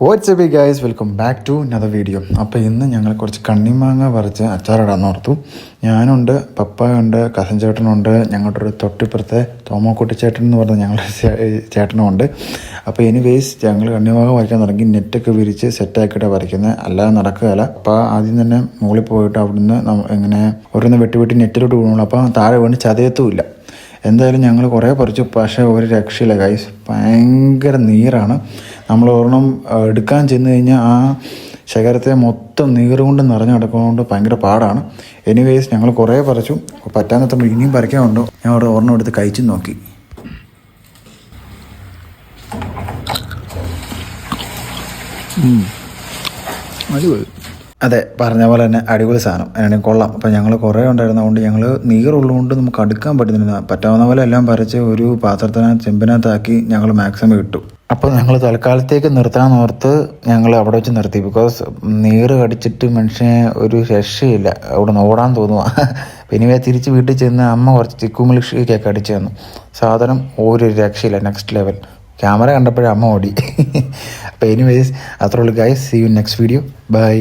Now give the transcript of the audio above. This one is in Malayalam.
WhatsApp guys, welcome back to another video. അപ്പോൾ ഇന്ന് ഞങ്ങൾ കുറച്ച് കണ്ണിമാങ്ങ പറിച്ച് അച്ചാറിടാൻ ഓർത്തു. ഞാനുണ്ട്, പപ്പായുണ്ട്, കസൻ ചേട്ടനുണ്ട്, ഞങ്ങളുടെ ഒരു തൊട്ടിപ്പുറത്തെ തോമക്കുട്ടി ചേട്ടൻ എന്ന് പറഞ്ഞ ഞങ്ങളുടെ ചേട്ടനുമുണ്ട്. അപ്പോൾ എനിവേസ് ഞങ്ങൾ കണ്ണിമാങ്ങ പറിക്കാൻ തുടങ്ങി. നെറ്റൊക്കെ വിരിച്ച് സെറ്റാക്കിയിട്ടാണ് പറിക്കുന്നത്, അല്ലാതെ നടക്കുകയില്ല. അപ്പോൾ ആദ്യം തന്നെ മുകളിൽ പോയിട്ട് അവിടുന്ന് ഇങ്ങനെ ഓരോന്ന് വെട്ടി നെറ്റിലോട്ട് വീണുള്ളൂ. അപ്പോൾ താഴെ വീണ് ചതയത്തുമില്ല. എന്തായാലും ഞങ്ങൾ കുറേ പറിച്ചു, പക്ഷേ ഒരു രക്ഷയില്ല ഗൈസ്. ഭയങ്കര നീറാണ്. നമ്മൾ ഒരെണ്ണം എടുക്കാൻ ചെന്ന് കഴിഞ്ഞാൽ ആ ശേഖരത്തെ മൊത്തം നീറ് കൊണ്ട് നിറഞ്ഞു കിടക്കുന്നതുകൊണ്ട് ഭയങ്കര പാടാണ്. എനിവേസ് ഞങ്ങൾ കുറേ പറിച്ചു. പറ്റാത്തപ്പോൾ ഇനിയും പറിക്കാനുണ്ടോ, ഞാൻ അവിടെ ഒരെണ്ണം എടുത്ത് കഴിച്ചു നോക്കി. അടിപൊളി. അതെ, പറഞ്ഞ പോലെ തന്നെ അടിപൊളി സാധനം. അതിനാണെങ്കിൽ കൊള്ളാം. അപ്പോൾ ഞങ്ങൾ കുറേ ഉണ്ടായിരുന്നതുകൊണ്ട് ഞങ്ങൾ നീറുള്ളതുകൊണ്ട് നമുക്ക് അടുക്കാൻ പറ്റുന്നില്ല. പറ്റാവുന്ന പോലെ എല്ലാം പറിച്ച് ഒരു ചെമ്പിനകത്താക്കി ഞങ്ങൾ മാക്സിമം ഇട്ടു. അപ്പോൾ ഞങ്ങൾ തൽക്കാലത്തേക്ക് നിർത്താമെന്ന് ഓർത്ത് ഞങ്ങൾ അവിടെ വെച്ച് നിർത്തി. ബിക്കോസ് നീറ് കടിച്ചിട്ട് മനുഷ്യനെ ഒരു രക്ഷയില്ല, അവിടെ നിന്ന് ഓടാൻ തോന്നുക. പിന്നെ തിരിച്ച് വീട്ടിൽ ചെന്ന് അമ്മ കുറച്ച് ചിക്കു മിൽക്ക് ഷേക്കൊക്കെ അടിച്ചു തന്നു. സാധനം ഒരു രക്ഷയില്ല, നെക്സ്റ്റ് ലെവൽ. ക്യാമറ കണ്ടപ്പോഴേ അമ്മ ഓടി. അപ്പോൾ എനിവേസ് അത്രേ ഉള്ളൂ guys. See you next video. By.